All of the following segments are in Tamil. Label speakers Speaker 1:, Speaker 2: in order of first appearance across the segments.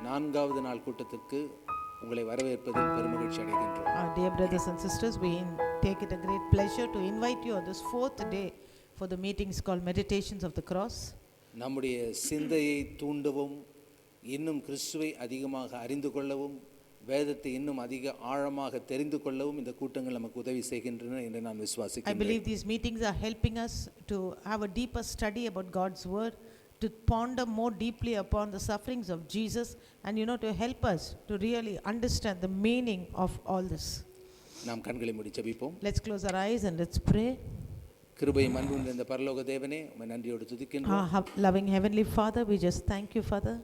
Speaker 1: நான்காவது நாள் கூட்டத்திற்கு உங்களை வரவேற்பதில் பெருமகிழ்ச்சி அடைகின்றோம்.
Speaker 2: Dear brothers and sisters, we take it a great pleasure to invite you on this fourth day for the meetings called Meditations of the Cross.
Speaker 1: நம்முடைய சிந்தையை தூண்டவும், இன்னும் கிறிஸ்துவை அதிகமாக அறிந்து கொள்ளவும், வேதத்தை இன்னும் அதிக ஆழமாக தெரிந்து கொள்ளவும் இந்த கூட்டங்கள் நமக்கு உதவி செய்கின்றன என்று நான் விசுவாசிக்கிறேன்.
Speaker 2: I believe these meetings are helping us to have a deeper study about God's word, to ponder more deeply upon the sufferings of Jesus, and to help us to really understand the meaning of all this.
Speaker 1: நாம் கண்களை மூடி ஜெபிப்போம்.
Speaker 2: Let's close our eyes and let's pray.
Speaker 1: கிருபையும் அன்பும் நிறைந்த பரலோக தேவனே, உம்மை நன்றியோடு துதிக்கின்றோம்.
Speaker 2: Loving heavenly Father, we just thank you, Father.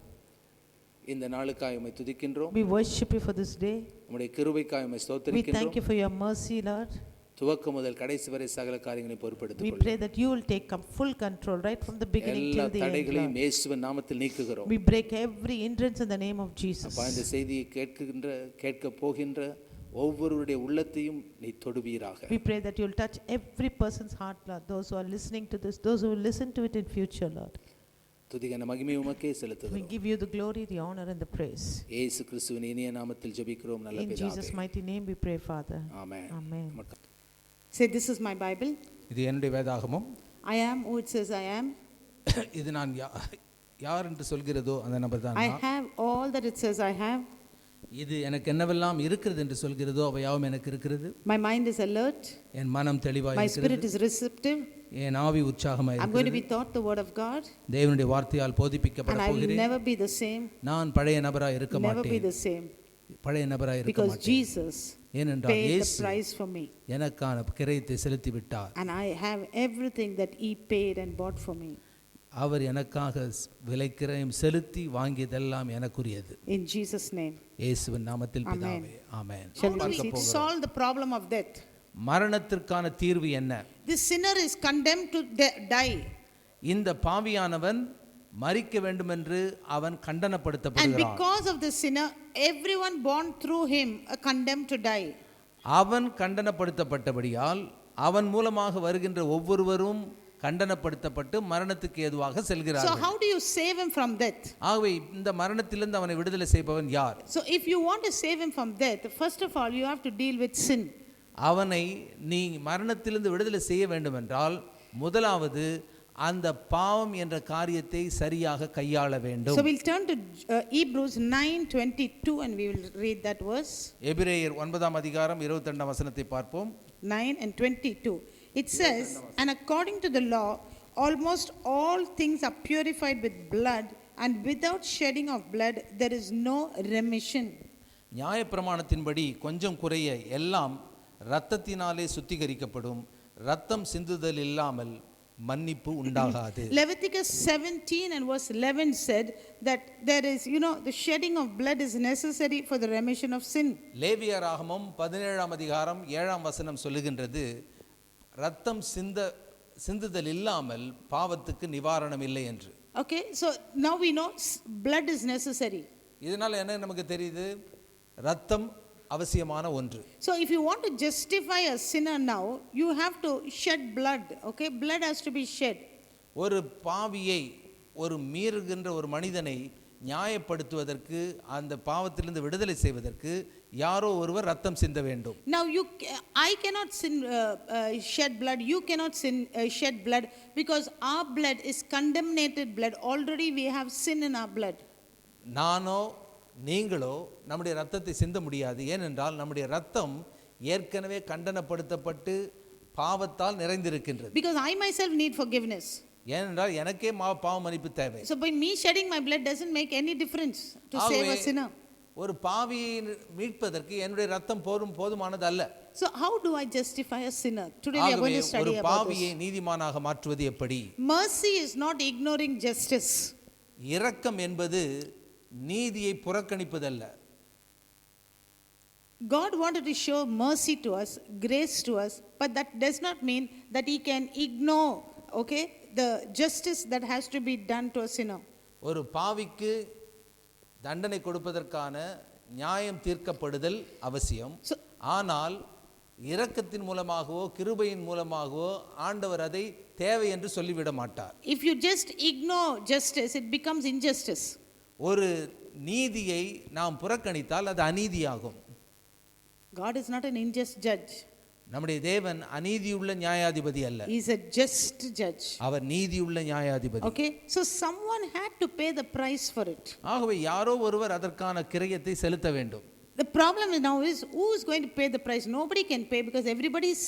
Speaker 1: இந்த நாளுக்காய் உம்மை துதிக்கின்றோம்.
Speaker 2: We worship you for this day.
Speaker 1: உம்முடைய கிருபைக்காய் உம்மை
Speaker 2: We
Speaker 1: ஸ்தோத்திரிக்கின்றோம்.
Speaker 2: thank you for your mercy, Lord.
Speaker 1: துவக்கம் முதல் கடைசி வரை சகல காரியங்களை பொறுப்படுத்திக்
Speaker 2: We
Speaker 1: கொள்ளும்.
Speaker 2: pray that you will take full control right from the beginning
Speaker 1: எல்லா
Speaker 2: till the end.
Speaker 1: தடைகளையும்
Speaker 2: Lord.
Speaker 1: இயேசுவின் நாமத்தில் நீக்குகிறோம்.
Speaker 2: We break every hindrance in the name of Jesus.
Speaker 1: அப்பா, இந்த செய்தியை கேட்க போகின்ற ஒவ்வொருவருடைய உள்ளத்தையும் நீ தொடுவீராக.
Speaker 2: We pray that you will touch every person's heart, Lord. Those who are listening to this, those who will listen to it in future, Lord.
Speaker 1: துதிகன மகிமை உமக்கே
Speaker 2: We
Speaker 1: செலுத்துகிறோம்.
Speaker 2: give you the glory, the honor and the praise.
Speaker 1: இயேசு கிறிஸ்துவின் இனிய நாமத்தில் ஜெபிக்கிறோம் நல்ல
Speaker 2: In
Speaker 1: பிதாவே.
Speaker 2: Jesus' mighty name we pray, Father.
Speaker 1: Amen.
Speaker 2: Amen.
Speaker 3: Say, this is my Bible.
Speaker 1: இது என்னுடைய வேதாகமம்.
Speaker 3: I am who it says I am.
Speaker 1: இது நான் யார் என்று சொல்கிறதோ அந்த நபர் தான்
Speaker 3: I
Speaker 1: நான்.
Speaker 3: have all that it says I have.
Speaker 1: இது எனக்கு என்னவெல்லாம் இருக்கிறது என்று சொல்கிறதோ அவையாவும் எனக்கு இருக்கிறது.
Speaker 3: My mind is alert.
Speaker 1: என் மனம் தெளிவாய்
Speaker 3: My
Speaker 1: இருக்கிறது.
Speaker 3: spirit is receptive.
Speaker 1: என் ஆவி உற்சாகமாய்
Speaker 3: I'm going to
Speaker 1: இருக்கிறது.
Speaker 3: be taught the word of God.
Speaker 1: தேவனுடைய வார்த்தையால் போதிப்பிக்கப்பட
Speaker 3: And I will
Speaker 1: போகிறேன்.
Speaker 3: never be the same.
Speaker 1: நான் பழைய நபராய் இருக்க
Speaker 3: Never be
Speaker 1: மாட்டேன்.
Speaker 3: the same.
Speaker 1: பழைய நபராய் இருக்க
Speaker 3: Because
Speaker 1: மாட்டேன்.
Speaker 3: Jesus
Speaker 1: ஏனென்றால்
Speaker 3: paid the
Speaker 1: இயேசு
Speaker 3: price for me.
Speaker 1: எனக்கான கிரயத்தை செலுத்தி விட்டார்.
Speaker 3: And I have everything that he paid and bought for me.
Speaker 1: அவர் எனக்காக விலைக்கிரயம் செலுத்தி வாங்கியதெல்லாம் எனக்குரியது.
Speaker 3: In Jesus' name.
Speaker 1: இயேசுவின் நாமத்தில்
Speaker 3: Amen.
Speaker 1: பிதாவே. ஆமென்.
Speaker 3: Shall we solve the problem of death?
Speaker 1: மரணத்திற்கான தீர்வு என்ன?
Speaker 3: This sinner is condemned to die.
Speaker 1: இந்த பாவியானவன் மரிக்க வேண்டும் என்று அவன்
Speaker 3: And
Speaker 1: கண்டனப்படுத்தப்படுகிறான்.
Speaker 3: because of the sinner, everyone born through him are condemned to die.
Speaker 1: அவன் கண்டனப்படுத்தப்பட்டபடியால் அவன் மூலமாக வருகின்ற ஒவ்வொருவரும் கண்டனப்படுத்தப்பட்டு மரணத்துக்கு ஏதுவாக
Speaker 3: So
Speaker 1: செல்கிறார்கள்.
Speaker 3: how do you save him from death?
Speaker 1: ஆகவே இந்த மரணத்திலிருந்து அவனை விடுதலை செய்பவன் யார்?
Speaker 3: So if you want to save him from death, first of all you have to deal with sin.
Speaker 1: அவனை நீ மரணத்திலிருந்து விடுதலை செய்ய வேண்டும் என்றால் முதலாவது அந்த பாவம் என்ற காரியத்தை சரியாக கையாள வேண்டும்.
Speaker 3: So we'll turn to Hebrews 9:22 and we will read that verse.
Speaker 1: எபிரேயர் 9ஆம் அதிகாரம் 22ஆம் வசனத்தை பார்ப்போம்.
Speaker 3: 9:22. It says, and according to the law, almost all things are purified with blood, and without shedding of blood, there is no remission.
Speaker 1: நியாயப்பிரமாணத்தின்படி கொஞ்சம் குறைய எல்லாம் இரத்தத்தினாலே சுத்திகரிக்கப்படும், இரத்தம் சிந்துதல் இல்லாமல் மன்னிப்பு உண்டாகாது.
Speaker 3: Leviticus 17 and verse 11 said that there is, the shedding of blood is necessary for the remission of sin.
Speaker 1: லேவியராகமம் 17ஆம் அதிகாரம் 7ஆம் வசனம் சொல்லுகின்றது, இரத்தம் சிந்துதல் இல்லாமல் பாவத்துக்கு நிவாரணம் இல்லை என்று.
Speaker 3: Okay, so now we know blood is necessary.
Speaker 1: இதனால என்ன நமக்கு தெரியுது? இரத்தம் அவசியமான ஒன்று.
Speaker 3: So if you want to justify a sinner now, you have to shed blood. Okay, blood has to be shed.
Speaker 1: ஒரு பாவியை, ஒரு மீறுகின்ற ஒரு மனிதனை நியாயப்படுத்துவதற்கு, அந்த பாவத்திலிருந்து விடுதலை செய்வதற்கு யாரோ ஒருவர் ரத்தம் சிந்த வேண்டும்.
Speaker 3: Now I cannot shed blood, you cannot shed blood, because our blood is condemned blood. Already we have sin in our blood.
Speaker 1: நானோ நீங்களோ நம்முடைய ரத்தத்தை சிந்த முடியாது. ஏனென்றால் நம்முடைய ரத்தம் ஏற்கனவே கண்டனப்படுத்தப்பட்டு பாவத்தால் நிறைந்திருக்கின்றது.
Speaker 3: Because I myself need forgiveness.
Speaker 1: ஏனென்றால் எனக்கே பாவ மன்னிப்பு தேவை.
Speaker 3: So by me shedding my blood doesn't make any difference to save a sinner.
Speaker 1: ஒரு பாவியை மீட்பதற்கு என்னுடைய ரத்தம் போதுமானது அல்ல.
Speaker 3: So how do I justify a sinner? Today we are going to study
Speaker 1: ஒரு
Speaker 3: about
Speaker 1: பாவியை
Speaker 3: this.
Speaker 1: நீதிமானாக மாற்றுவது எப்படி?
Speaker 3: Mercy is not ignoring justice.
Speaker 1: இரக்கம் என்பது நீதியை புறக்கணிப்பதல்ல.
Speaker 3: God wanted to show mercy to us, grace to us, but that does not mean that he can ignore, the justice that has to be done to a sinner.
Speaker 1: ஒரு பாவிக்கு தண்டனை கொடுப்பதற்கான நியாயம் தீர்க்கப்படுதல் அவசியம். ஆனால் இரக்கத்தின் மூலமாகவோ கிருபையின் மூலமாகவோ ஆண்டவர் அதை தேவை என்று சொல்லிவிட மாட்டார்.
Speaker 3: If you just ignore justice, it becomes injustice.
Speaker 1: ஒரு நீதியை நாம் புறக்கணித்தால் அது அநீதியாகும்.
Speaker 3: God is not an unjust judge.
Speaker 1: நம்முடைய தேவன் அநீதியுள்ள நியாயாதிபதி அல்ல.
Speaker 3: He is a just judge.
Speaker 1: அவர் நீதியுள்ள நியாயாதிபதி.
Speaker 3: Okay, so someone had to pay the price for it.
Speaker 1: ஆகவே யாரோ ஒருவர் அதற்கான கிரயத்தை செலுத்த வேண்டும்.
Speaker 3: The problem now is who is going to pay the price? Nobody can pay because everybody's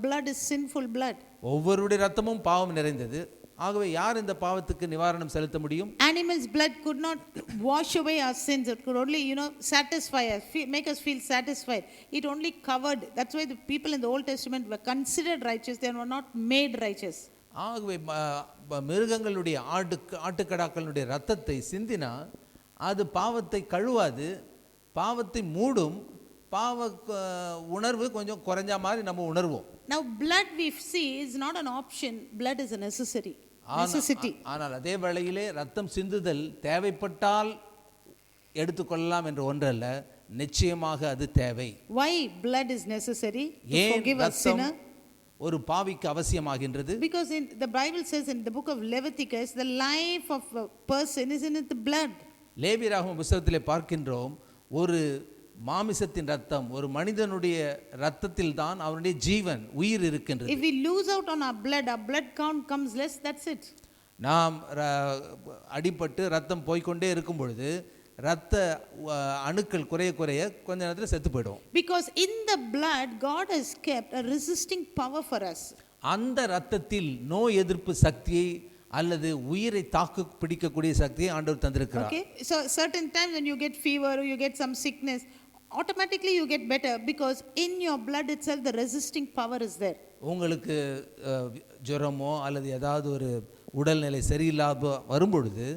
Speaker 3: blood is sinful blood.
Speaker 1: ஒவ்வொருடைய ரத்தமும் பாவம் நிறைந்தது. ஆகவே யார் இந்த பாவத்துக்கு நிவாரணம் செலுத்த முடியும்?
Speaker 3: Animals' blood could not wash away our sins. It could only, satisfy us, make us feel satisfied. It only covered. That's why the people in the Old Testament were considered righteous. They were not made righteous.
Speaker 1: ஆகவே மிருகங்களுடைய ஆட்டுக்கடாக்களுடைய ரத்தத்தை சிந்தினா அது பாவத்தை கழுவாது, பாவத்தை மூடும். பாவ உணர்வு கொஞ்சம் குறைஞ்ச மாதிரி நம்ம உணர்வோம்.
Speaker 3: Now blood we see is not an option. Blood is a necessity.
Speaker 1: ஆனால் அதே வேளையிலே ரத்தம் சிந்துதல் தேவைப்பட்டால் எடுத்துக்கொள்ளலாம் என்ற ஒன்றல்ல, நிச்சயமாக அது தேவை.
Speaker 3: Why blood is necessary? To forgive a sinner.
Speaker 1: ஒரு பாவிக்கு அவசியமாகின்றது.
Speaker 3: Because the Bible says in the book of Leviticus, the life of a person is in the blood.
Speaker 1: லேவியராகம புத்தகத்திலே பார்க்கின்றோம், ஒரு மாமிசத்தின் ரத்தம், ஒரு மனிதனுடைய ரத்தத்தில் தான் அவனுடைய ஜீவன், உயிர் இருக்கின்றது.
Speaker 3: If we lose out on our blood count comes less, that's it.
Speaker 1: நாம் அடிபட்டு ரத்தம் போய்க்கொண்டே இருக்கும் பொழுது ரத்த அணுக்கள் குறைய குறைய கொஞ்ச நேரத்தில் செத்து போயிடும்.
Speaker 3: Because in the blood God has kept a resisting power for us.
Speaker 1: அந்த ரத்தத்தில் நோய் எதிர்ப்பு சக்தியை அல்லது உயிரை தாக்கு பிடிக்கக்கூடிய சக்தியை ஆண்டவர் தந்திருக்கிறார்.
Speaker 3: Okay, so certain times when you get fever or you get some sickness, automatically you get better because in your blood itself the resisting power is there.
Speaker 1: உங்களுக்கு ஜுரமோ அல்லது ஏதாவது ஒரு உடல்நிலை சரியில்லாத வரும்பொழுது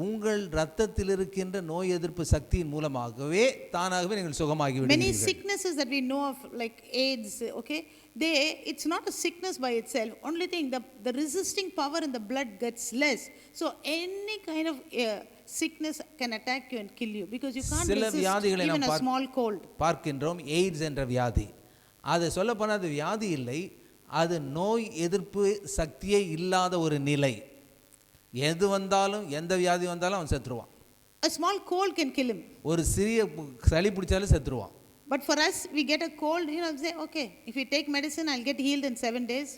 Speaker 1: உங்கள் ரத்தத்தில் இருக்கின்ற நோய் எதிர்ப்பு சக்தியின் மூலமாகவே தானாகவே நீங்கள் சுகமாகி விடுவீர்கள்.
Speaker 3: Many sicknesses that we know of like AIDS, okay, it's not a sickness by itself. Only thing, the resisting power in the blood gets less. So any kind of sickness can attack you and kill you because you can't resist even a small cold.
Speaker 1: பார்க்கின்றோம் எய்ட்ஸ் என்ற வியாதி. அது சொல்லப்போனால் அது வியாதி இல்லை, அது நோய் எதிர்ப்பு சக்தியே இல்லாத ஒரு நிலை. எது வந்தாலும் எந்த வியாதி வந்தாலும் அவன் செத்துருவான்.
Speaker 3: A small cold can kill him.
Speaker 1: ஒரு சிறிய சளி பிடிச்சாலும் செத்துருவான்.
Speaker 3: But for us, we get a cold, say, okay, if we take medicine, I'll get healed in 7 days.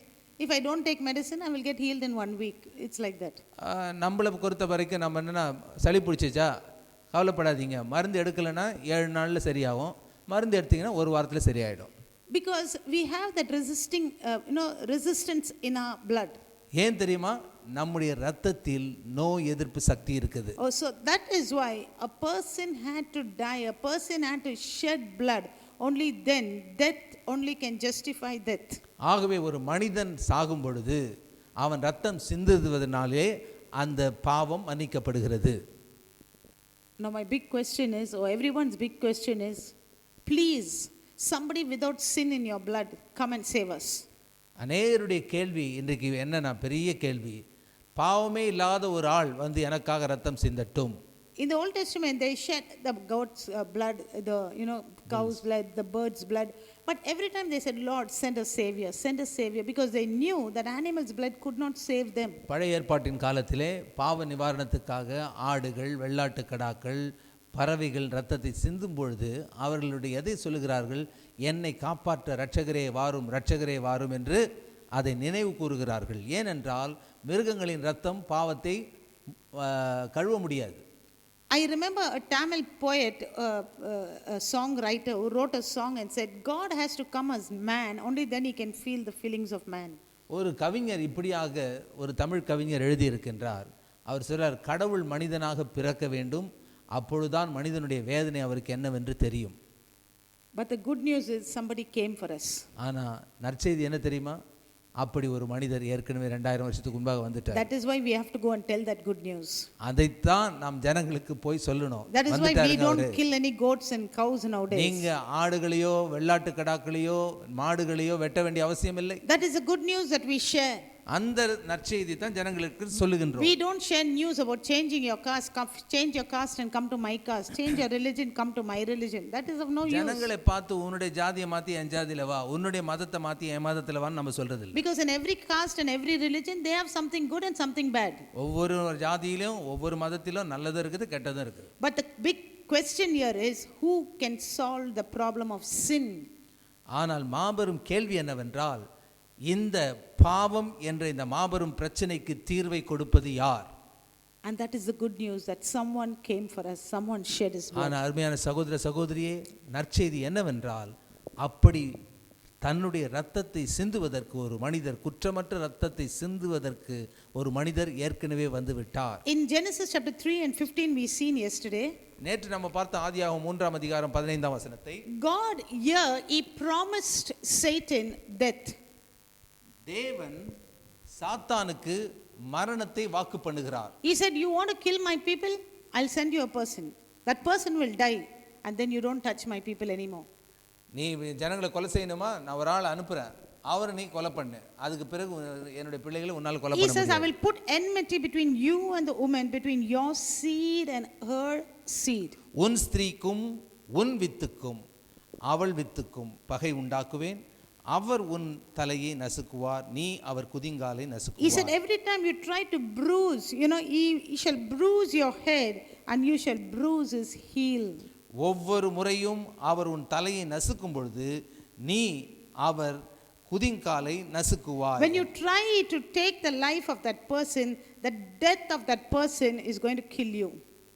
Speaker 3: If I don't take medicine, I will get healed in 1 week. It's like that.
Speaker 1: நம்மளை பொறுத்த வரைக்கும் நம்ம என்னென்னா, சளி பிடிச்சிச்சா கவலைப்படாதீங்க, மருந்து எடுக்கலைன்னா 7 நாளில் சரியாகும், மருந்து எடுத்தீங்கன்னா 1 வாரத்தில் சரியாயிடும்.
Speaker 3: Because we have that resistance in our blood.
Speaker 1: ஏன் தெரியுமா? நம்முடைய ரத்தத்தில் நோய் எதிர்ப்பு சக்தி இருக்குது.
Speaker 3: Oh, so that is why a person had to die, a person had to shed blood. Only then death only can justify death.
Speaker 1: ஆகவே ஒரு மனிதன் சாகும் பொழுது அவன் ரத்தம் சிந்துவதனாலே அந்த பாவம் மன்னிக்கப்படுகிறது.
Speaker 3: Now my big question is, or everyone's big question is, please, somebody without sin in your blood, come and save us.
Speaker 1: அநேகருடைய கேள்வி இன்றைக்கு என்னன்னா, பெரிய கேள்வி, பாவமே இல்லாத ஒரு ஆள் வந்து எனக்காக ரத்தம் சிந்தட்டும்.
Speaker 3: In the Old Testament they shed the goat's blood, the cow's blood, the bird's blood, but every time they said, Lord, send a savior, because they knew that animals' blood could not save them.
Speaker 1: பழைய ஏற்பாட்டின் காலத்திலே பாவ நிவாரணத்துக்காக ஆடுகள், வெள்ளாட்டுக்கடாக்கள், பறவைகள் ரத்தத்தை சிந்தும் பொழுது அவர்களுடைய எதை சொல்லுகிறார்கள்? என்னை காப்பாற்ற இரட்சகரே வாரும் என்று அதை நினைவு கூறுகிறார்கள். ஏனென்றால் மிருகங்களின் ரத்தம் பாவத்தை கழுவ முடியாது.
Speaker 3: I remember a Tamil poet, a songwriter who wrote a song and said, God has to come as man, only then he can feel the feelings of man.
Speaker 1: ஒரு கவிஞர் இப்படியாக, ஒரு தமிழ் கவிஞர் எழுதியிருக்கின்றார். அவர் சொல்றார், கடவுள் மனிதனாக பிறக்க வேண்டும், அப்பொழுதுதான் மனிதனுடைய வேதனை அவருக்கு என்னவென்று தெரியும்.
Speaker 3: But the good news is somebody came for us.
Speaker 1: ஆனா நற்செய்தி என்ன தெரியுமா? அப்படி ஒரு மனிதர் ஏற்கனவே 2000 வருஷத்துக்கு முன்பாக வந்துட்டார்.
Speaker 3: That is why we have to go and tell that good news.
Speaker 1: அதைத்தான் நாம் ஜனங்களுக்கு போய் சொல்லணும்.
Speaker 3: That is why we don't kill any goats and cows nowadays.
Speaker 1: நீங்க ஆடுகளையோ வெள்ளாட்டுக்கடாக்களையோ மாடுகளையோ வெட்ட வேண்டிய அவசியம் இல்லை.
Speaker 3: That is the good news that we share.
Speaker 1: அந்த நற்செய்தி தான் ஜனங்களுக்கு சொல்லுகின்றோம்.
Speaker 3: We don't share news about changing your caste, change your caste and come to my caste, change your religion, come to my religion. That is of no use.
Speaker 1: ஜனங்களை பார்த்து உன்னுடைய ஜாதியை மாத்தி என் ஜாதியில வா, உன்னுடைய மதத்தை மாத்தி என் மதத்துல வான்னு நம்ம சொல்றது இல்ல.
Speaker 3: Because in every caste and every religion they have something good and something bad.
Speaker 1: ஒவ்வொரு ஜாதியிலும் ஒவ்வொரு மதத்திலும் நல்லதும் இருக்குது கெட்டதும் இருக்குது.
Speaker 3: But the big question here is who can solve the problem of sin?
Speaker 1: ஆனால் மாபெரும் கேள்வி என்னவென்றால் இந்த பாவம் என்ற இந்த மாபெரும் பிரச்சனைக்கு தீர்வை கொடுப்பது யார்?
Speaker 3: And that is the good news that someone came for us, someone shed his blood.
Speaker 1: ஆனால் அருமையான சகோதர சகோதரியே, நற்செய்தி என்னவென்றால் அப்படி தன்னுடைய இரத்தத்தை சிந்துவதற்கு ஒரு மனிதர், குற்றமற்ற இரத்தத்தை சிந்துவதற்கு ஒரு மனிதர் ஏற்கனவே வந்து விட்டார்.
Speaker 3: In Genesis chapter 3 and 15 we seen yesterday.
Speaker 1: நேற்று நம்ம பார்த்த ஆதியாகமம் 3ஆம் அதிகாரம் 15ஆம் வசனத்தை,
Speaker 3: God here he promised Satan death.
Speaker 1: தேவன் சாத்தானுக்கு மரணத்தை வாக்கு பண்ணுகிறார்.
Speaker 3: He said, you want to kill my people, I'll send you a person, that person will die and then you don't touch my people anymore.
Speaker 1: நீ ஜனங்களை கொலை செய்யணுமா, நான் ஒரு ஆளை அனுப்புறேன், அவரை நீ கொலை பண்ணு, அதுக்கு பிறகு என்னுடைய பிள்ளைகளை உன்னால் கொலை பண்ண
Speaker 3: He says, I
Speaker 1: முடியாது.
Speaker 3: will put enmity between you and the woman, between your seed and her seed.
Speaker 1: உன் ஸ்திரீக்கும் உன் வித்துக்கும் அவள் வித்துக்கும் பகை உண்டாக்குவேன், அவர் உன் தலையை நசுக்குவார், நீ அவர் குதிங்காலை
Speaker 3: He said,
Speaker 1: நசுக்குவார்.
Speaker 3: every time you try to bruise, he shall bruise your head and you shall bruise his heel.
Speaker 1: ஒவ்வொரு முறையும் அவர் உன் தலையை நசுக்கும் பொழுது நீ அவர் குதிங்காலை நசுக்குவார்.
Speaker 3: When you try to take the life of that person, the death of that person is going to kill you.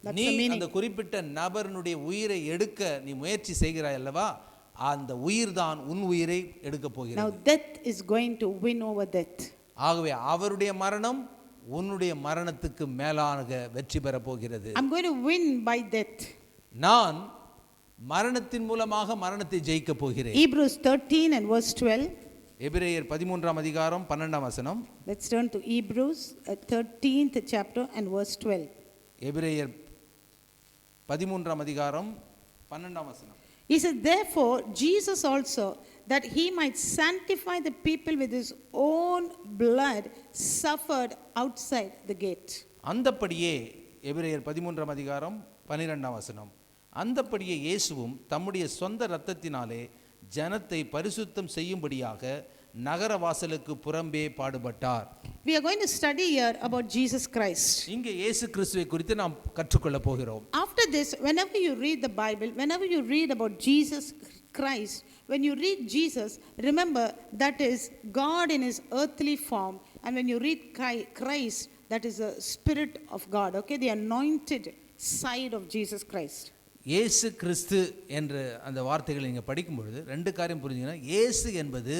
Speaker 3: That's
Speaker 1: நீ
Speaker 3: the meaning.
Speaker 1: அந்த குறிப்பிட்ட நபருடைய உயிரை எடுக்க நீ முயற்சி செய்கிறாய் அல்லவா, அந்த உயிர் தான் உன் உயிரை எடுக்க
Speaker 3: Now
Speaker 1: போகிறது.
Speaker 3: death is going to win over death.
Speaker 1: ஆகவே அவருடைய மரணம் உன்னுடைய மரணத்துக்கு மேலாக வெற்றி பெற போகிறது.
Speaker 3: I'm going to win by death.
Speaker 1: நான் மரணத்தின் மூலமாக மரணத்தை ஜெயிக்க போகிறேன்.
Speaker 3: Hebrews 13 and verse 12.
Speaker 1: எபிரேயர் 13ஆம் அதிகாரம் 12ஆம் வசனம்.
Speaker 3: Let's turn to Hebrews 13th chapter and verse 12.
Speaker 1: எபிரேயர் 13ஆம் அதிகாரம் 12ஆம் வசனம்.
Speaker 3: He said, therefore Jesus also, that he might sanctify the people with his own blood, suffered outside the gate.
Speaker 1: அந்தப்படியே எபிரேயர் 13ஆம் அதிகாரம் 12ஆம் வசனம். அந்தப்படியே இயேசுவும் தம்முடைய சொந்த இரத்தத்தினாலே ஜனத்தை பரிசுத்தம் செய்யும்படியாக நகர வாசலுக்கு புறம்பே பாடுபட்டார்.
Speaker 3: We are going to study here about Jesus Christ.
Speaker 1: இங்கே இயேசு கிறிஸ்துவை குறித்து நாம் கற்றுக்கொள்ள போகிறோம்.
Speaker 3: After this, whenever you read the Bible, whenever you read about Jesus Christ, when you read Jesus, remember that is God in his earthly form, and when you read Christ, that is the Spirit of God, okay, the anointed side of Jesus Christ.
Speaker 1: இயேசு கிறிஸ்து என்ற அந்த வார்த்தைகளை நீங்கள் படிக்கும் பொழுது ரெண்டு காரியம் புரிஞ்சுக்கணும். இயேசு என்பது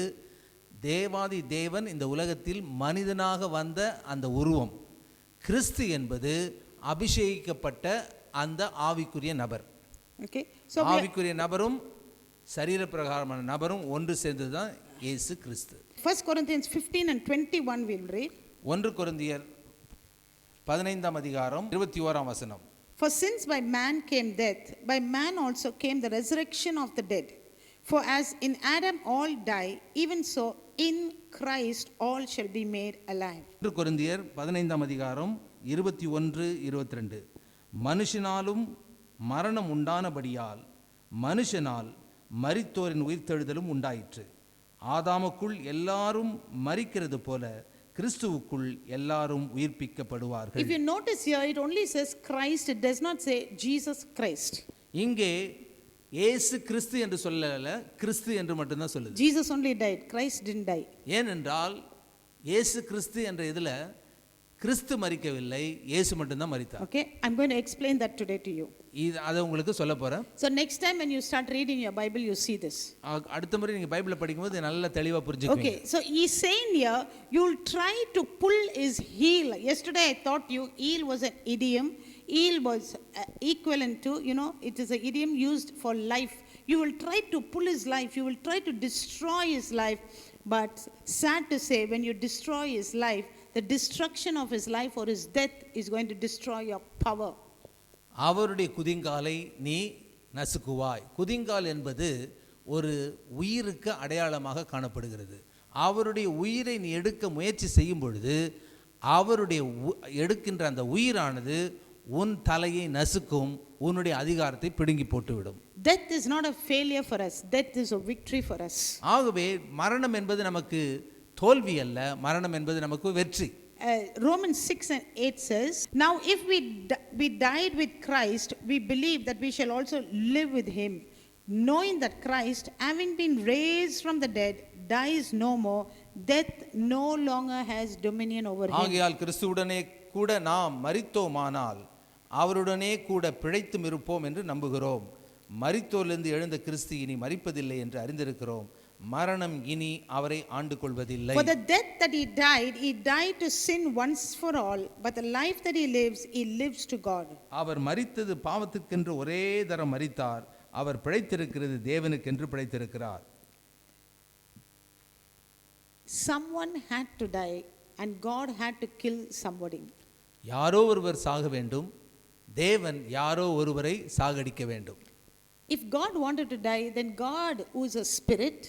Speaker 1: தேவாதி தேவன் இந்த உலகத்தில் மனிதனாக வந்த அந்த உருவம். கிறிஸ்து என்பது அபிஷேகிக்கப்பட்ட அந்த ஆவிக்குரிய நபர்.
Speaker 3: Okay, so
Speaker 1: ஆவிக்குரிய நபரும் சரீர பிரகாரமான நபரும் ஒன்று சேர்ந்தது தான் இயேசு கிறிஸ்து.
Speaker 3: 1 Corinthians 15 and 21 we'll read.
Speaker 1: 1 கொரிந்தியர் 15ஆம் அதிகாரம் 21ஆம் வசனம்.
Speaker 3: For since by man came death, by man also came the resurrection of the dead. For as in Adam all die, even so in Christ all shall be made alive.
Speaker 1: 1 கொரிந்தியர் 15ஆம் அதிகாரம் 21-22. மனுஷனாலும் மரணம் உண்டானபடியால் மனுஷனால் மரித்தோரின் உயிர்த்தெழுதலும் உண்டாயிற்று. ஆதாமுக்குள் எல்லாரும் மரிக்கிறது போல கிறிஸ்துவுக்குள் எல்லாரும் உயிர்ப்பிக்கப்படுவார்கள்.
Speaker 3: If you notice here, it only says Christ, it does not say Jesus Christ.
Speaker 1: இங்கே இயேசு கிறிஸ்து என்று சொல்லல, கிறிஸ்து என்று மட்டும்தான் சொல்லுது.
Speaker 3: Jesus only died, Christ didn't die.
Speaker 1: ஏனென்றால் இயேசு கிறிஸ்து என்ற இதுல கிறிஸ்து மரிக்கவில்லை, இயேசு மட்டும்தான் மரித்தார்.
Speaker 3: Okay, I'm going to explain that today to you.
Speaker 1: அதை உங்களுக்கு சொல்ல போறேன்.
Speaker 3: So next time when you start reading your Bible, you see this.
Speaker 1: அடுத்த முறை நீங்க பைபிளை படிக்கும்போது நல்லா தெளிவா புரிஞ்சுக்குவீங்க.
Speaker 3: Okay, so he's saying here, you'll try to pull his heel. Yesterday I thought heel was an idiom. Heel was equivalent to, it is an idiom used for life. You will try to pull his life, you will try to destroy his life. But sad to say, when you destroy his life, the destruction of his life or his death is going to destroy your power.
Speaker 1: அவருடைய குதிங்காலை நீ நசுக்குவாய். குதிங்கால் என்பது ஒரு உயிருக்கு அடையாளமாக காணப்படுகிறது. அவருடைய உயிரை நீ எடுக்க முயற்சி செய்யும் பொழுது அவருடைய எடுக்கின்ற அந்த உயிரானது உன் தலையை நசுக்கும், உன்னுடைய அதிகாரத்தை பிடுங்கி போட்டுவிடும்.
Speaker 3: Death is not a failure for us. Death is a victory for us.
Speaker 1: ஆகவே மரணம் என்பது நமக்கு தோல்வி அல்ல, மரணம் என்பது நமக்கு வெற்றி.
Speaker 3: Romans 6 and 8 says, now if we died with Christ, we believe that we shall also live with him, knowing that Christ, having been raised from the dead, dies no more, death no longer has dominion over him.
Speaker 1: ஆகையால் கிறிஸ்துவுடனே கூட நாம் மரித்தோமானால் அவருடனே கூட பிழைத்தும் இருப்போம் என்று நம்புகிறோம். மரித்தோரிலிருந்து எழுந்த கிறிஸ்து இனி மரிப்பதில்லை என்று அறிந்திருக்கிறோம். மரணம் இனி அவரை ஆண்டு கொள்வதில்லை.
Speaker 3: For the death that he died to sin once for all, but the life that he lives to God.
Speaker 1: அவர் மரித்தது பாவத்துக்கென்று ஒரே தரம் மரித்தார், அவர் பிழைத்திருக்கிறது தேவனுக்கென்று பிழைத்திருக்கிறார்.
Speaker 3: Someone had to die and God had to kill somebody.
Speaker 1: யாரோ ஒருவர் சாக வேண்டும், தேவன் யாரோ ஒருவரை சாகடிக்க வேண்டும்.
Speaker 3: If God wanted to die, then God, who is a spirit,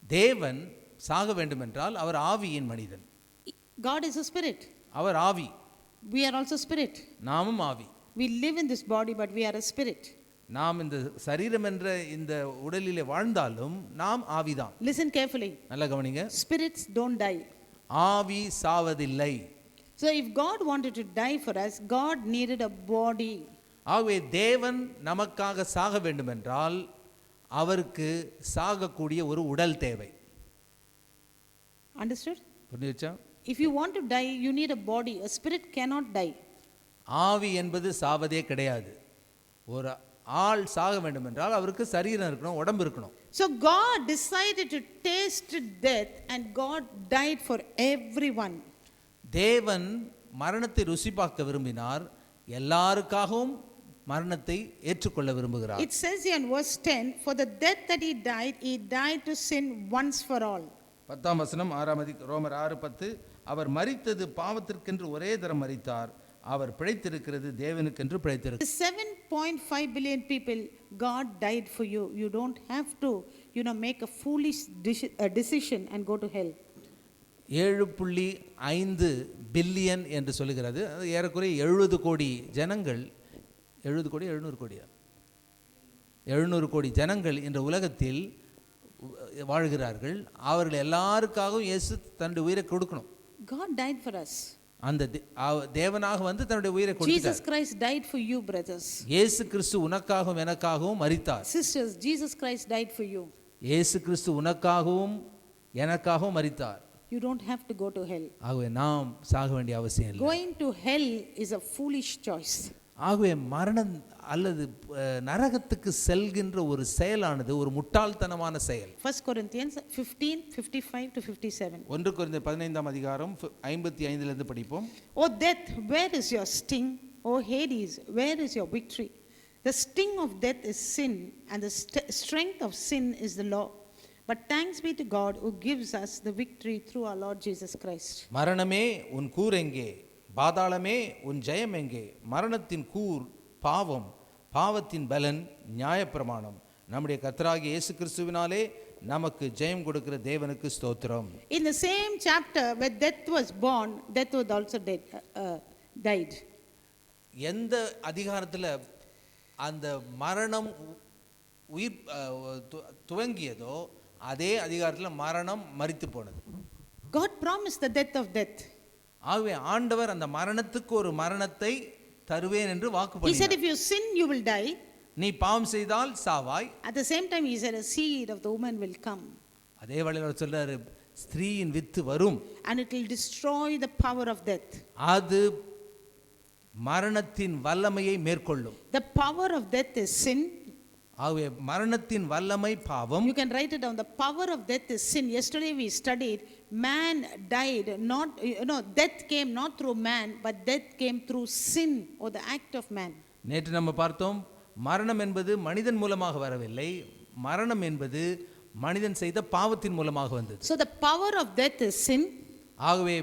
Speaker 1: தேவன் சாக வேண்டும் என்றால் அவர் ஆவியின் மனிதன்.
Speaker 3: God is a spirit.
Speaker 1: அவர் ஆவி,
Speaker 3: We are also spirit.
Speaker 1: நாமும் ஆவி.
Speaker 3: We live in this body, but we are a spirit.
Speaker 1: நாம் இந்த சரீரம் என்ற இந்த உடலிலே வாழ்ந்தாலும் நாம் ஆவிதான்.
Speaker 3: Listen carefully.
Speaker 1: நல்ல கவனிங்க.
Speaker 3: Spirits don't die.
Speaker 1: ஆவி சாவதில்லை.
Speaker 3: So if God wanted to die for us, God needed a body.
Speaker 1: ஆகவே தேவன் நமக்காக சாக வேண்டும் என்றால் அவருக்கு சாகக்கூடிய ஒரு உடல் தேவை.
Speaker 3: Understood?
Speaker 1: புரிஞ்சுச்சா?
Speaker 3: If you want to die, you need a body. A spirit cannot die.
Speaker 1: ஆவி என்பது சாவதே கிடையாது. ஒரு ஆள் சாக வேண்டும் என்றால் அவருக்கு சரீரம் இருக்கணும், உடம்பு இருக்கணும்.
Speaker 3: So God decided to taste death and God died for everyone.
Speaker 1: தேவன் மரணத்தை ருசி பார்க்க விரும்பினார், எல்லாருக்காகவும் மரணத்தை ஏற்றுக்கொள்ள விரும்புகிறார்.
Speaker 3: It says here in verse 10, for the death that he died to sin once for all.
Speaker 1: 10ஆம் வசனம் 6ஆம் ரோமர் 6:10, அவர் மரித்தது பாவத்திற்கென்று ஒரே தரம் மரித்தார், அவர் பிழைத்திருக்கிறது தேவனுக்கென்று பிழைத்திருக்கிறார்.
Speaker 3: 7.5 billion people, God died for you. You don't have to, make a foolish decision and go to hell.
Speaker 1: 7.5 billion என்று சொல்லுகிறது. அது ஏறக்குறைய 70 கோடி ஜனங்கள், 70 கோடி 700 கோடியா, 700 கோடி ஜனங்கள் இந்த உலகத்தில் வாழ்கிறார்கள். அவர்கள் எல்லாருக்காகவும் இயேசு தன்னுடைய உயிரை கொடுக்கணும்.
Speaker 3: God died for us.
Speaker 1: அந்த தேவனாக வந்து தன்னுடைய உயிரை கொடுத்தார்.
Speaker 3: Jesus Christ died for you, brothers.
Speaker 1: இயேசு கிறிஸ்து உனக்காகவும் எனக்காகவும் மரித்தார்.
Speaker 3: Sisters, Jesus Christ died for you.
Speaker 1: இயேசு கிறிஸ்து உனக்காகவும் எனக்காகவும் மரித்தார்.
Speaker 3: You don't have to go to hell.
Speaker 1: ஆகவே நாம் சாக வேண்டிய அவசியம் இல்லை.
Speaker 3: Going to hell is a foolish choice.
Speaker 1: ஆகவே மரணம் அல்லது நரகத்துக்கு செல்கின்ற ஒரு செயலானது ஒரு முட்டாள்தனமான செயல்.
Speaker 3: 1 Corinthians 15:55 to 57.
Speaker 1: 1 கொரிந்தியர் 15ஆம் அதிகாரம் 55 இலிருந்து படிப்போம்.
Speaker 3: O death, where is your sting? O Hades, where is your victory? The sting of death is sin, and the strength of sin is the law. But thanks be to God who gives us the victory through our Lord Jesus Christ.
Speaker 1: மரணமே உன் கூர் எங்கே? பாதாளமே உன் ஜெயம் எங்கே? மரணத்தின் கூர் பாவம், பாவத்தின் பலன் நியாயப்பிரமாணம். நம்முடைய கர்த்தராகிய இயேசு கிறிஸ்துவினாலே நமக்கு ஜெயம் கொடுக்கிற தேவனுக்கு ஸ்தோத்திரம்.
Speaker 3: In the same chapter where death was born, death was also died.
Speaker 1: எந்த அதிகாரத்தில் அந்த மரணம் உயிர் துவங்கியதோ அதே அதிகாரத்தில் மரணம் மரித்து போனது.
Speaker 3: God promised the death of death.
Speaker 1: ஆகவே ஆண்டவர் அந்த மரணத்துக்கு ஒரு மரணத்தை தருவேன் என்று வாக்கு
Speaker 3: He said,
Speaker 1: பண்ணினார்.
Speaker 3: if you sin, you will die.
Speaker 1: நீ பாவம் செய்தால் சாவாய்.
Speaker 3: At the same time, he said, a seed of the woman will come.
Speaker 1: அதே வேளையில் அவர் சொல்றாரு, ஸ்திரீயின் வித்து வரும்,
Speaker 3: And it will destroy the power of death.
Speaker 1: அது மரணத்தின் வல்லமையை மேற்கொள்ளும்.
Speaker 3: The power of death is sin.
Speaker 1: ஆகவே மரணத்தின் வல்லமை பாவம்.
Speaker 3: You can write it down. The power of death is sin. Yesterday we studied, man died, death came not through man, but death came through sin or the act of man.
Speaker 1: நேற்று நம்ம பார்த்தோம், மரணம் என்பது மனிதன் மூலமாக வரவில்லை, மரணம் என்பது மனிதன் செய்த பாவத்தின் மூலமாக வந்தது.
Speaker 3: So the power of death is sin.
Speaker 1: ஆகவே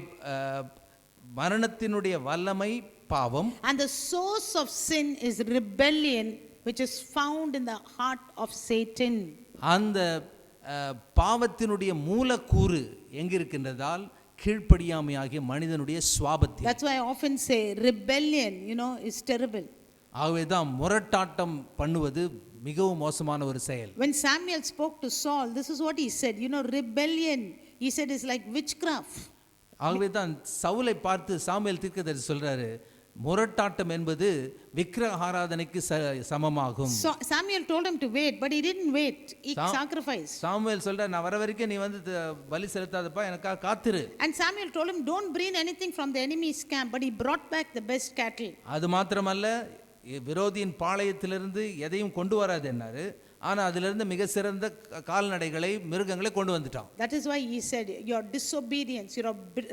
Speaker 1: மரணத்தினுடைய வல்லமை பாவம்.
Speaker 3: And the source of sin is rebellion, which is found in the heart of Satan.
Speaker 1: அந்த பாவத்தினுடைய மூலக்கூறு எங்க இருக்கின்றதால் கீழ்ப்படியாமையாகிய மனிதனுடைய சுவாபத்தில்.
Speaker 3: That's why I often say rebellion, is terrible.
Speaker 1: ஆகவே தான் முரட்டாட்டம் பண்ணுவது மிகவும் மோசமான ஒரு செயல்.
Speaker 3: When Samuel spoke to Saul, this is what he said. Rebellion, he said, is like witchcraft.
Speaker 1: ஆகவே தான் சவுலை பார்த்து சாமுவேல் தீர்க்கதரிசி சொல்றாரு, முரட்டாட்டம் என்பது விக்கிரக ஆராதனைக்கு சமமாகும்.
Speaker 3: Samuel told him to wait, but he didn't wait. He sacrificed.
Speaker 1: Samuel சொல்றார், நான் வர வரைக்கும் நீ வந்து பலி செலுத்தாதப்பா, எனக்காக காத்திரு.
Speaker 3: And Samuel told him, don't bring anything from the enemy's camp, but he brought back the best cattle.
Speaker 1: அது மாத்திரமல்ல, விரோதியின் பாளையத்திலிருந்து எதையும் கொண்டு வராது என்னாரு, ஆனா அதிலிருந்து மிக சிறந்த கால்நடைகளை மிருகங்களை கொண்டு வந்துட்டான்.
Speaker 3: That is why he said your disobedience, your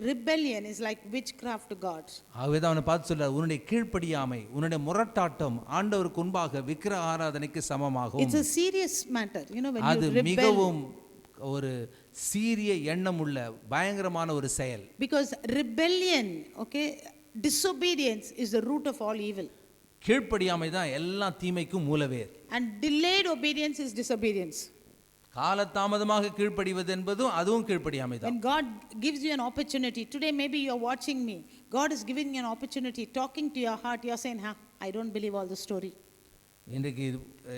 Speaker 3: rebellion is like witchcraft to God.
Speaker 1: ஆகவே தான் அவனை பார்த்து சொல்றார், உன்னுடைய கீழ்ப்படியாமை, உன்னுடைய முரட்டாட்டம் ஆண்டவருக்கு முன்பாக விக்கிரக ஆராதனைக்கு சமமாகும்.
Speaker 3: It's a serious matter, when you
Speaker 1: அது
Speaker 3: rebel.
Speaker 1: மிகவும் ஒரு சீரிய எண்ணம் உள்ள பயங்கரமான ஒரு செயல்.
Speaker 3: Because rebellion, disobedience is the root of all evil.
Speaker 1: கீழ்ப்படியாமை தான் எல்லா தீமைக்கும் மூலவேர்.
Speaker 3: And delayed obedience is disobedience.
Speaker 1: காலதாமதமாக கீழ்ப்படிவது என்பதும் அதுவும் கீழ்ப்படியாமை தான்.
Speaker 3: When God gives you an opportunity, today maybe you are watching me, God is giving you an opportunity, talking to your heart, you are saying, I don't believe all the story.
Speaker 1: இன்றைக்கு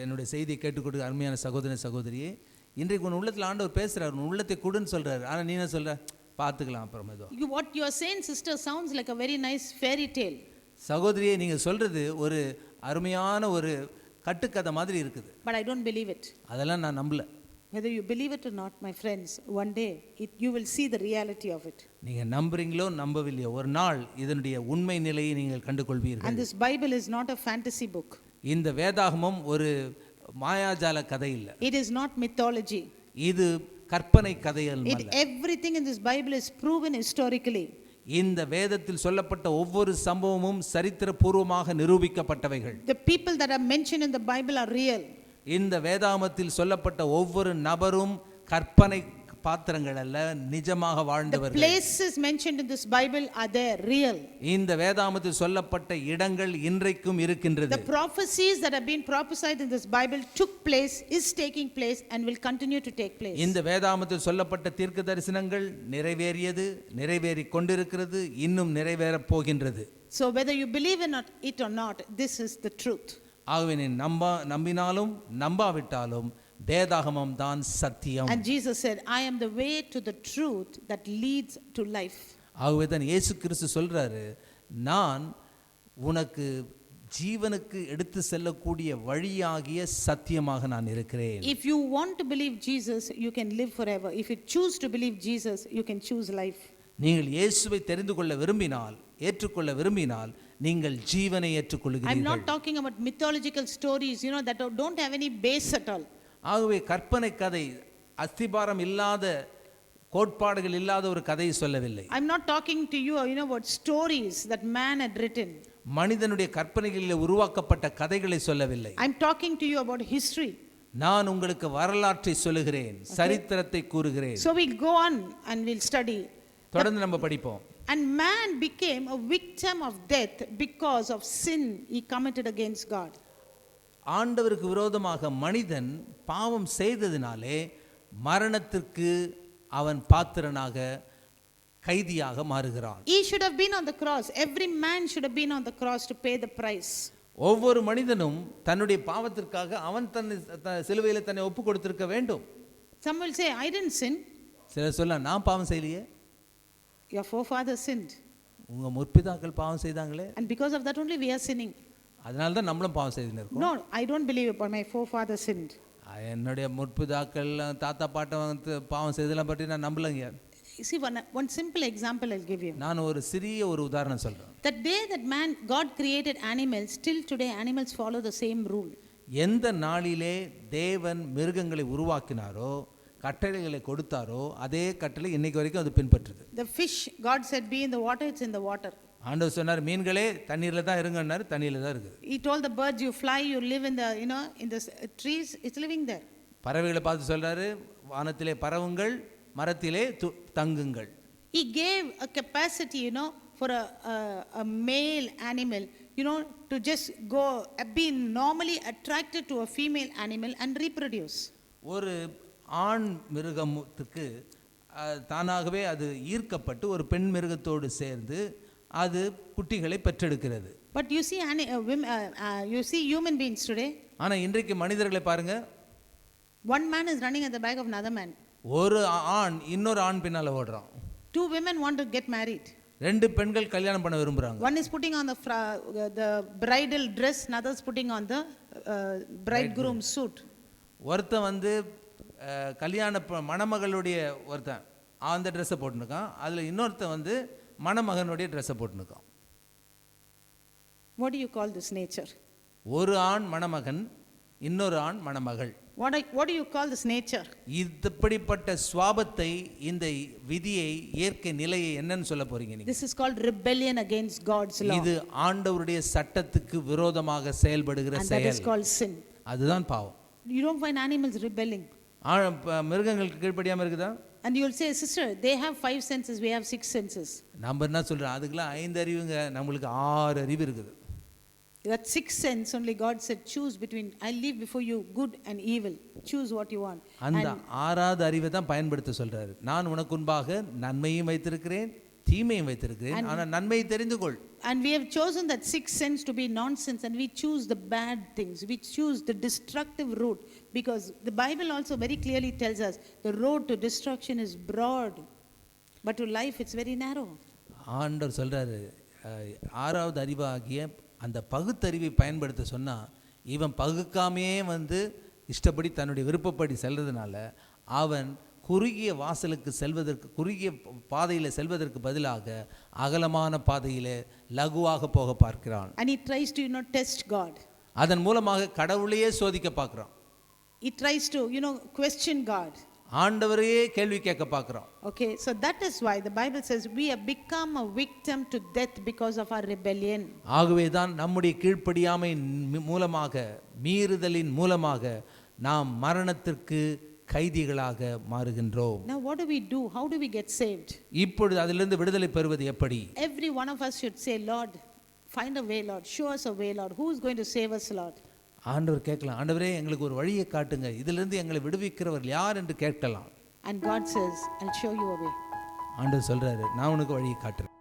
Speaker 1: என்னுடைய செய்தியை கேட்டுக்கொண்டு அருமையான சகோதரன் சகோதரியே, இன்றைக்கு உன் உள்ளத்தில் ஆண்டவர் பேசுறார், உன் உள்ளத்தை கொடுன்னு சொல்றாரு. ஆனா நீ என்ன சொல்ற? பார்த்துக்கலாம் அப்புறம்.
Speaker 3: What you are saying, sister, sounds like a very nice fairy tale.
Speaker 1: சகோதரியே, நீங்க சொல்றது ஒரு அருமையான ஒரு கட்டுக்கதை மாதிரி இருக்குது.
Speaker 3: But I don't believe it.
Speaker 1: அதெல்லாம் நான் நம்பல.
Speaker 3: Whether you believe it or not, my friends, one day you will see the reality of it.
Speaker 1: நீங்க நம்புறீங்களோ நம்பவில்லையோ, ஒரு நாள் இதனுடைய உண்மை நிலையை நீங்கள் கண்டுகொள்வீர்கள்.
Speaker 3: And this Bible is not a fantasy book.
Speaker 1: இந்த வேதாகமம் ஒரு மாயாஜால கதை இல்ல.
Speaker 3: It is not mythology.
Speaker 1: இது கற்பனை கதை அல்ல.
Speaker 3: Everything in this Bible is proven historically.
Speaker 1: இந்த வேதத்தில் சொல்லப்பட்ட ஒவ்வொரு சம்பவமும் சரித்திரபூர்வமாக நிரூபிக்கப்பட்டவைகள்.
Speaker 3: The people that are mentioned in the Bible are real.
Speaker 1: இந்த வேதாகமத்தில் சொல்லப்பட்ட ஒவ்வொரு நபரும் கற்பனை பாத்திரங்கள் அல்ல, நிஜமாக வாழ்ந்தவர்கள்.
Speaker 3: The places mentioned in this Bible are there, real.
Speaker 1: இந்த வேதாகமத்தில் சொல்லப்பட்ட இடங்கள் இன்றைக்கும் இருக்கின்றது.
Speaker 3: The prophecies that have been prophesied in this Bible took place, is taking place and will continue to take place.
Speaker 1: இந்த வேதாகமத்தில் சொல்லப்பட்ட தீர்க்க தரிசனங்கள் நிறைவேறியது, நிறைவேறிக் கொண்டிருக்கிறது, இன்னும் நிறைவேறப் போகின்றது.
Speaker 3: So whether you believe in it or not, this is the truth.
Speaker 1: ஆகவே நீ நம்பினாலும் நம்பாவிட்டாலும் வேதாகமம் தான் சத்தியம்.
Speaker 3: And Jesus said, I am the way to the truth that leads to life.
Speaker 1: ஆகவே தான் இயேசு கிறிஸ்து சொல்றாரு, நான் உனக்கு ஜீவனுக்கு எடுத்து செல்லக்கூடிய வழியாகிய சத்தியமாக நான் இருக்கிறேன்.
Speaker 3: If you want to believe Jesus, you can live forever. If you choose to believe Jesus, you can choose life.
Speaker 1: நீங்கள் இயேசுவை தெரிந்து கொள்ள விரும்பினால், ஏற்றுக்கொள்ள விரும்பினால் நீங்கள் ஜீவனை ஏற்றுக்கொள்கிறீர்கள்.
Speaker 3: I'm not talking about mythological stories, that don't have any base at all.
Speaker 1: ஆகவே கற்பனை கதை, அஸ்திபாரம் இல்லாத, கோட்பாடுகள் இல்லாத ஒரு கதையை சொல்லவில்லை.
Speaker 3: I'm not talking to you, about stories that man had written.
Speaker 1: மனிதனுடைய கற்பனைகளில் உருவாக்கப்பட்ட கதைகளை சொல்லவில்லை.
Speaker 3: I'm talking to you about history.
Speaker 1: நான் உங்களுக்கு வரலாற்றை சொல்லுகிறேன், சரித்திரத்தை கூறுகிறேன்.
Speaker 3: So we'll go on and we'll study.
Speaker 1: தொடர்ந்து நம்ம படிப்போம்.
Speaker 3: And man became a victim of death because of sin he committed against God.
Speaker 1: ஆண்டவருக்கு விரோதமாக மனிதன் பாவம் செய்ததினாலே மரணத்திற்கு அவன் பாத்திரனாக, கைதியாக மாறுகிறான்.
Speaker 3: He should have been on the cross. Every man should have been on the cross to pay the price.
Speaker 1: ஒவ்வொரு மனிதனும் தன்னுடைய பாவத்திற்காக அவன் சிலுவையில் தன்னை ஒப்பு கொடுத்திருக்க வேண்டும்.
Speaker 3: Some will say, I didn't sin.
Speaker 1: சிலர் சொல்ல, நான் பாவம் செய்யலையே.
Speaker 3: Your forefathers sinned.
Speaker 1: உங்க முற்பிதாக்கள் பாவம் செய்தாங்களே.
Speaker 3: And because of that only we are sinning.
Speaker 1: அதனால தான் நம்மளும் பாவம் செய்துன்னு இருக்கோம்.
Speaker 3: No, I don't believe it, but my forefathers sinned.
Speaker 1: என்னுடைய முற்பிதாக்கள், தாத்தா பாட்டன் பாவம் செய்ததெல்லாம் பற்றி நான் நம்பலங்க.
Speaker 3: See, one simple example I'll give you.
Speaker 1: நான் ஒரு சிறிய ஒரு உதாரணம் சொல்றேன்.
Speaker 3: The day that God created animals, till today animals follow the same rule.
Speaker 1: எந்த நாளிலே தேவன் மிருகங்களை உருவாக்கினாரோ, கட்டளைகளை கொடுத்தாரோ, அதே கட்டளை இன்னைக்கு வரைக்கும் அது பின்பற்றுது.
Speaker 3: The fish, God said, be in the water, it's in the water.
Speaker 1: ஆண்டவர் சொன்னார், மீன்களே தண்ணீர்ல தான் இருங்கன்னாரு, தண்ணீர்ல தான் இருக்குது.
Speaker 3: He told the birds, you fly, you live in the, in the trees, it's living there.
Speaker 1: பறவைகளை பார்த்து சொல்றாரு, வானத்திலே பறவுங்கள், மரத்திலே தங்குங்கள்.
Speaker 3: He gave a capacity, for a male animal, to just go, be normally attracted to a female animal and reproduce.
Speaker 1: ஒரு ஆண் மிருகத்துக்கு தானாகவே அது ஈர்க்கப்பட்டு ஒரு பெண் மிருகத்தோடு சேர்ந்து அது குட்டிகளை பெற்றெடுக்கிறது.
Speaker 3: But you see, you see human beings today.
Speaker 1: ஆனால் இன்றைக்கு மனிதர்களை பாருங்க,
Speaker 3: One man is running at the back of another man.
Speaker 1: ஒரு ஆண் இன்னொரு ஆண் பின்னால ஓடுறான்.
Speaker 3: Two women want to get married.
Speaker 1: ரெண்டு பெண்கள் கல்யாணம் பண்ண விரும்புறாங்க.
Speaker 3: One is putting on the bridal dress, another is putting on the bridegroom suit.
Speaker 1: ஒருத்தன் வந்து கல்யாண மணமகளுடைய ஒருத்தன் அந்த ட்ரெஸ்ஸை போட்டுனுக்கான், அதில் இன்னொருத்தன் வந்து மணமகனுடைய ட்ரெஸ்ஸை போட்டுனுக்கான்.
Speaker 3: What do you call this nature?
Speaker 1: ஒரு ஆண் மணமகன், இன்னொரு ஆண் மணமகள்.
Speaker 3: What do you call this nature?
Speaker 1: இப்படிப்பட்ட சுவாபத்தை, இந்த விதியை, இயற்கை நிலையை என்னன்னு சொல்ல போறீங்க நீங்க?
Speaker 3: This is called rebellion against God's law.
Speaker 1: இது ஆண்டவருடைய சட்டத்துக்கு விரோதமாக செயல்படுகிற
Speaker 3: And that is
Speaker 1: செயல்.
Speaker 3: called sin.
Speaker 1: அதுதான் பாவம்.
Speaker 3: You don't find animals rebelling.
Speaker 1: மிருகங்களுக்கு கீழ்ப்படியாம இருக்குதா?
Speaker 3: And you will say, sister, they have 5 senses, we have 6 senses.
Speaker 1: நம்ம என்ன சொல்றோம், அதுக்கெல்லாம் 5 அறிவுங்க, நம்மளுக்கு 6 அறிவு இருக்குது.
Speaker 3: That 6th sense only God said, choose between, I leave before you good and evil. Choose what you want.
Speaker 1: அந்த 6வது அறிவை தான் பயன்படுத்த சொல்றாரு. நான் உனக்கு முன்பாக நன்மையும் வைத்திருக்கிறேன், தீமையும் வைத்திருக்கிறேன், ஆனால் நன்மையை தெரிந்து கொள்.
Speaker 3: And we have chosen that 6th sense to be nonsense, and we choose the bad things. We choose the destructive route, because the Bible also very clearly tells us the road to destruction is broad, but to life it's very narrow.
Speaker 1: ஆண்டவர் சொல்றாரு, 6வது அறிவாகிய அந்த பகுத்தறிவை பயன்படுத்த சொன்னா, இவன் பகுக்காமையே வந்து இஷ்டப்படி தன்னுடைய விருப்பப்படி செல்றதுனால அவன் குறுகிய வாசலுக்கு செல்வதற்கு, குறுகிய பாதையில் செல்வதற்கு பதிலாக அகலமான பாதையில் லகுவாக போக பார்க்கிறான்.
Speaker 3: And he tries to test God.
Speaker 1: அதன் மூலமாக கடவுளையே சோதிக்க பார்க்கிறான்.
Speaker 3: He tries to question God.
Speaker 1: ஆண்டவரையே கேள்வி கேட்க பார்க்கிறான்.
Speaker 3: Okay, so that is why the Bible says we have become a victim to death because of our rebellion.
Speaker 1: ஆகவே தான் நம்முடைய கீழ்ப்படியாமை மூலமாக, மீறுதலின் மூலமாக நாம் மரணத்திற்கு கைதிகளாக மாறுகின்றோம்.
Speaker 3: Now what do we do? How do we get saved?
Speaker 1: இப்பொழுது அதிலிருந்து விடுதலை பெறுவது எப்படி?
Speaker 3: Every one of us should say, Lord, find a way, Lord. Show us a way, Lord. Who is going to save us, Lord?
Speaker 1: ஆண்டவர் கேட்கலாம், ஆண்டவரே எங்களுக்கு ஒரு வழியை காட்டுங்க, இதிலிருந்து எங்களை விடுவிக்கிறவர் யார் என்று கேட்கலாம்.
Speaker 3: And God says, I'll show you a way.
Speaker 1: ஆண்டவர் சொல்றாரு, நான் உனக்கு வழியை காட்டுறேன்.